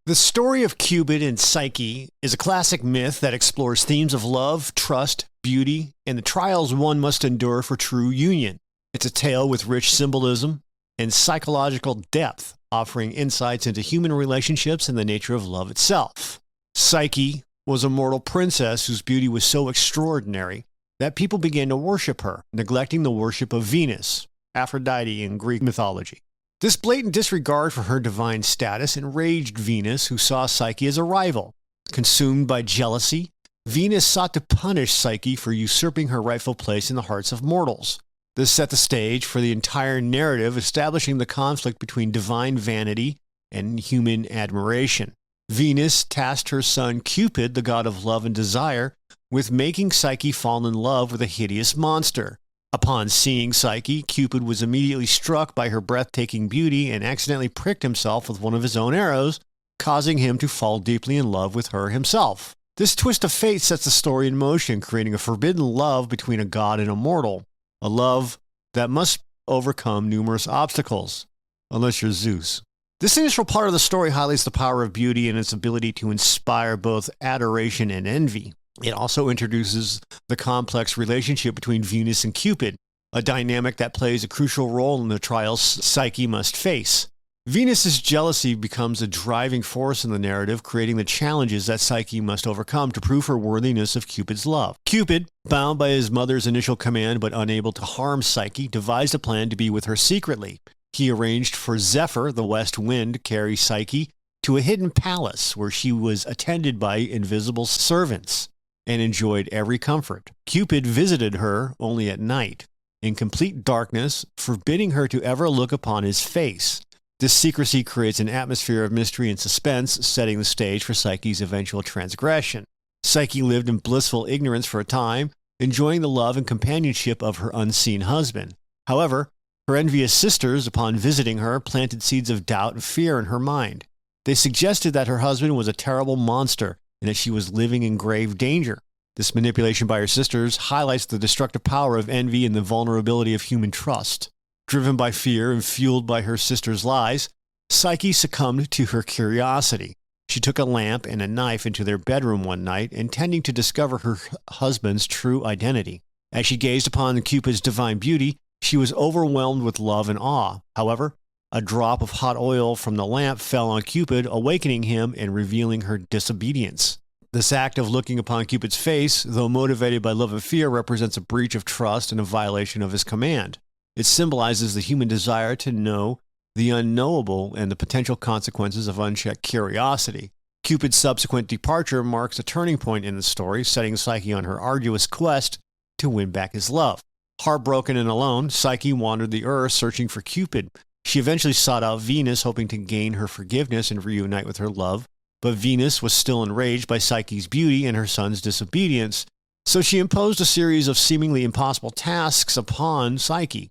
The story of Cupid and Psyche is a classic myth that explores themes of love, trust, beauty, and the trials one must endure for true union. It's a tale with rich symbolism and psychological depth, offering insights into human relationships and the nature of love itself. Psyche was a mortal princess whose beauty was so extraordinary that people began to worship her, neglecting the worship of Venus, Aphrodite in Greek mythology. This blatant disregard for her divine status enraged Venus, who saw Psyche as a rival. Consumed by jealousy, Venus sought to punish Psyche for usurping her rightful place in the hearts of mortals. This set the stage for the entire narrative, establishing the conflict between divine vanity and human admiration. Venus tasked her son Cupid, the god of love and desire, with making Psyche fall in love with a hideous monster. Upon seeing Psyche, Cupid was immediately struck by her breathtaking beauty and accidentally pricked himself with one of his own arrows, causing him to fall deeply in love with her himself. This twist of fate sets the story in motion, creating a forbidden love between a god and a mortal, a love that must overcome numerous obstacles, unless you're Zeus. This initial part of the story highlights the power of beauty and its ability to inspire both adoration and envy. It also introduces the complex relationship between Venus and Cupid, a dynamic that plays a crucial role in the trials Psyche must face. Venus's jealousy becomes a driving force in the narrative, creating the challenges that Psyche must overcome to prove her worthiness of Cupid's love. Cupid, bound by his mother's initial command but unable to harm Psyche, devised a plan to be with her secretly. He arranged for Zephyr, the west wind, to carry Psyche to a hidden palace where she was attended by invisible servants and enjoyed every comfort. Cupid visited her only at night, in complete darkness, forbidding her to ever look upon his face. This secrecy creates an atmosphere of mystery and suspense, setting the stage for Psyche's eventual transgression. Psyche lived in blissful ignorance for a time, enjoying the love and companionship of her unseen husband. However, her envious sisters, upon visiting her, planted seeds of doubt and fear in her mind. They suggested that her husband was a terrible monster and that she was living in grave danger. This manipulation by her sisters highlights the destructive power of envy and the vulnerability of human trust. Driven by fear and fueled by her sisters' lies, Psyche succumbed to her curiosity. She took a lamp and a knife into their bedroom one night, intending to discover her husband's true identity. As she gazed upon Cupid's divine beauty, she was overwhelmed with love and awe. However, a drop of hot oil from the lamp fell on Cupid, awakening him and revealing her disobedience. This act of looking upon Cupid's face, though motivated by love and fear, represents a breach of trust and a violation of his command. It symbolizes the human desire to know the unknowable and the potential consequences of unchecked curiosity. Cupid's subsequent departure marks a turning point in the story, setting Psyche on her arduous quest to win back his love. Heartbroken and alone, Psyche wandered the earth searching for Cupid. She eventually sought out Venus, hoping to gain her forgiveness and reunite with her love. But Venus was still enraged by Psyche's beauty and her son's disobedience, so she imposed a series of seemingly impossible tasks upon Psyche.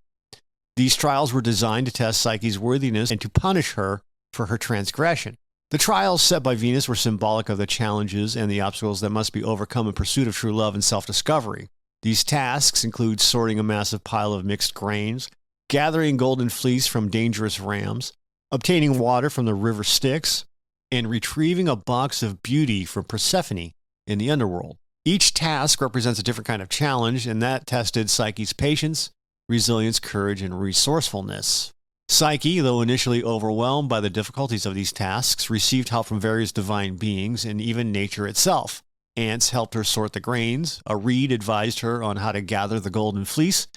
These trials were designed to test Psyche's worthiness and to punish her for her transgression. The trials set by Venus were symbolic of the challenges and the obstacles that must be overcome in pursuit of true love and self-discovery. These tasks include sorting a massive pile of mixed grains, gathering golden fleece from dangerous rams, obtaining water from the river Styx, and retrieving a box of beauty from Persephone in the underworld. Each task represents a different kind of challenge, and that tested Psyche's patience, resilience, courage, and resourcefulness. Psyche, though initially overwhelmed by the difficulties of these tasks, received help from various divine beings and even nature itself. Ants helped her sort the grains, a reed advised her on how to gather the golden fleece,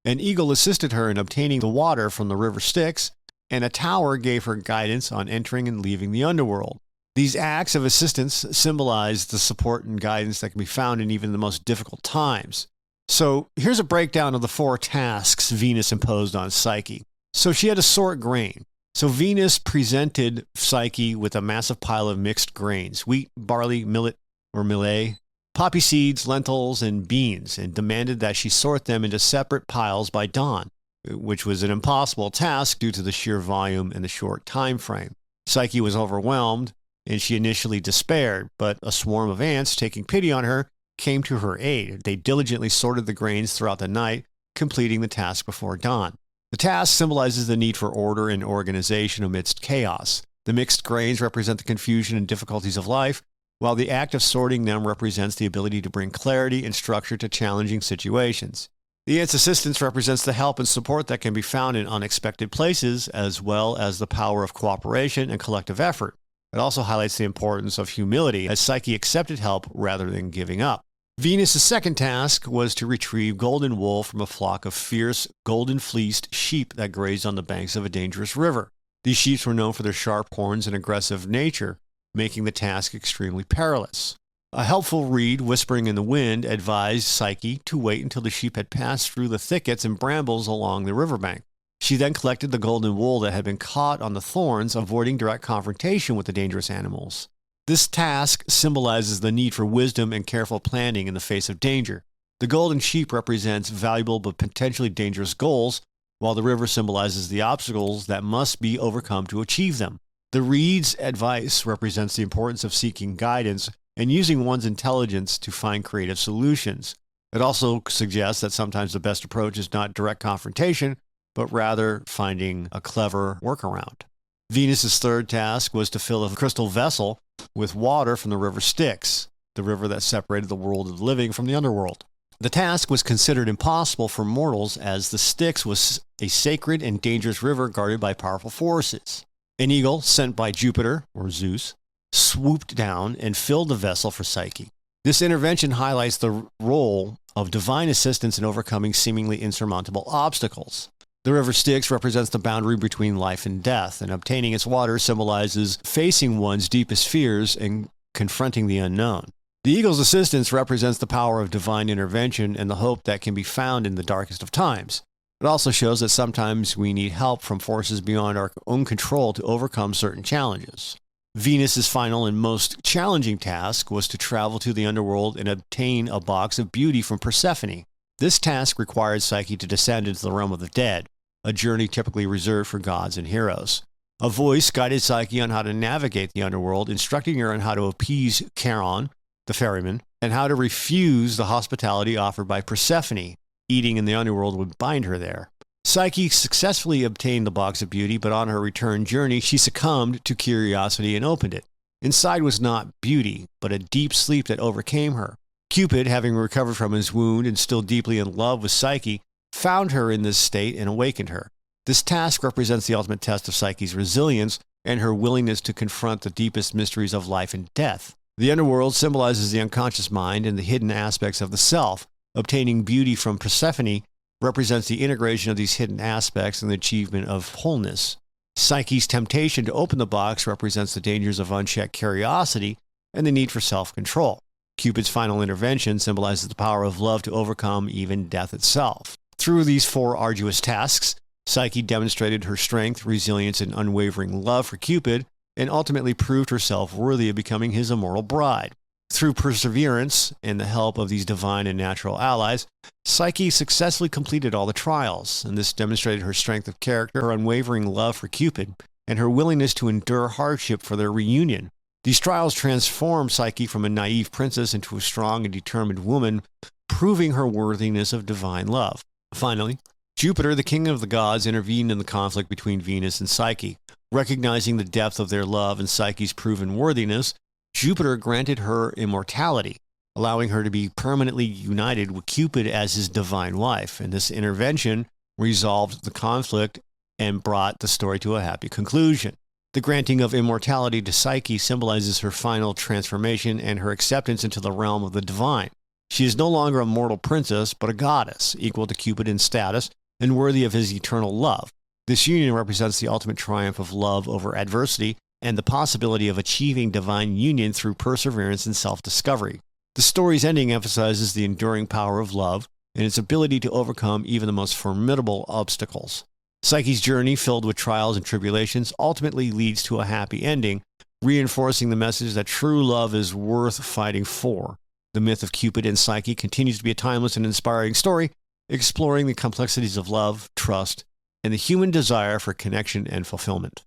an eagle assisted her in obtaining the water from the river Styx, and a tower gave her guidance on entering and leaving the underworld. These acts of assistance symbolize the support and guidance that can be found in even the most difficult times. So here's a breakdown of the 4 tasks Venus imposed on Psyche. So she had to sort grain. So Venus presented Psyche with a massive pile of mixed grains, wheat, barley, millet or millet, poppy seeds, lentils, and beans, and demanded that she sort them into separate piles by dawn, which was an impossible task due to the sheer volume and the short time frame. Psyche was overwhelmed, and she initially despaired, but a swarm of ants, taking pity on her, came to her aid. They diligently sorted the grains throughout the night, completing the task before dawn. The task symbolizes the need for order and organization amidst chaos. The mixed grains represent the confusion and difficulties of life, while the act of sorting them represents the ability to bring clarity and structure to challenging situations. The ant's assistance represents the help and support that can be found in unexpected places, as well as the power of cooperation and collective effort. It also highlights the importance of humility, as Psyche accepted help rather than giving up. Venus' second task was to retrieve golden wool from a flock of fierce, golden-fleeced sheep that grazed on the banks of a dangerous river. These sheep were known for their sharp horns and aggressive nature, making the task extremely perilous. A helpful reed whispering in the wind advised Psyche to wait until the sheep had passed through the thickets and brambles along the riverbank. She then collected the golden wool that had been caught on the thorns, avoiding direct confrontation with the dangerous animals. This task symbolizes the need for wisdom and careful planning in the face of danger. The golden sheep represents valuable but potentially dangerous goals, while the river symbolizes the obstacles that must be overcome to achieve them. The reed's advice represents the importance of seeking guidance and using one's intelligence to find creative solutions. It also suggests that sometimes the best approach is not direct confrontation, but rather finding a clever workaround. Venus's third task was to fill a crystal vessel with water from the river Styx, the river that separated the world of the living from the underworld. The task was considered impossible for mortals, as the Styx was a sacred and dangerous river guarded by powerful forces. An eagle, sent by Jupiter, or Zeus, swooped down and filled the vessel for Psyche. This intervention highlights the role of divine assistance in overcoming seemingly insurmountable obstacles. The river Styx represents the boundary between life and death, and obtaining its water symbolizes facing one's deepest fears and confronting the unknown. The eagle's assistance represents the power of divine intervention and the hope that can be found in the darkest of times. It also shows that sometimes we need help from forces beyond our own control to overcome certain challenges. Venus's final and most challenging task was to travel to the underworld and obtain a box of beauty from Persephone. This task required Psyche to descend into the realm of the dead, a journey typically reserved for gods and heroes. A voice guided Psyche on how to navigate the underworld, instructing her on how to appease Charon, the ferryman, and how to refuse the hospitality offered by Persephone. Eating in the underworld would bind her there. Psyche successfully obtained the box of beauty, but on her return journey, she succumbed to curiosity and opened it. Inside was not beauty, but a deep sleep that overcame her. Cupid, having recovered from his wound and still deeply in love with Psyche, found her in this state and awakened her. This task represents the ultimate test of Psyche's resilience and her willingness to confront the deepest mysteries of life and death. The underworld symbolizes the unconscious mind and the hidden aspects of the self. Obtaining beauty from Persephone represents the integration of these hidden aspects and the achievement of wholeness. Psyche's temptation to open the box represents the dangers of unchecked curiosity and the need for self-control. Cupid's final intervention symbolizes the power of love to overcome even death itself. Through these four arduous tasks, Psyche demonstrated her strength, resilience, and unwavering love for Cupid, and ultimately proved herself worthy of becoming his immortal bride. Through perseverance and the help of these divine and natural allies, Psyche successfully completed all the trials, and this demonstrated her strength of character, her unwavering love for Cupid, and her willingness to endure hardship for their reunion. These trials transformed Psyche from a naive princess into a strong and determined woman, proving her worthiness of divine love. Finally, Jupiter, the king of the gods, intervened in the conflict between Venus and Psyche. Recognizing the depth of their love and Psyche's proven worthiness, Jupiter granted her immortality, allowing her to be permanently united with Cupid as his divine wife. And this intervention resolved the conflict and brought the story to a happy conclusion. The granting of immortality to Psyche symbolizes her final transformation and her acceptance into the realm of the divine. She is no longer a mortal princess, but a goddess, equal to Cupid in status and worthy of his eternal love. This union represents the ultimate triumph of love over adversity and the possibility of achieving divine union through perseverance and self-discovery. The story's ending emphasizes the enduring power of love and its ability to overcome even the most formidable obstacles. Psyche's journey, filled with trials and tribulations, ultimately leads to a happy ending, reinforcing the message that true love is worth fighting for. The myth of Cupid and Psyche continues to be a timeless and inspiring story, exploring the complexities of love, trust, and the human desire for connection and fulfillment.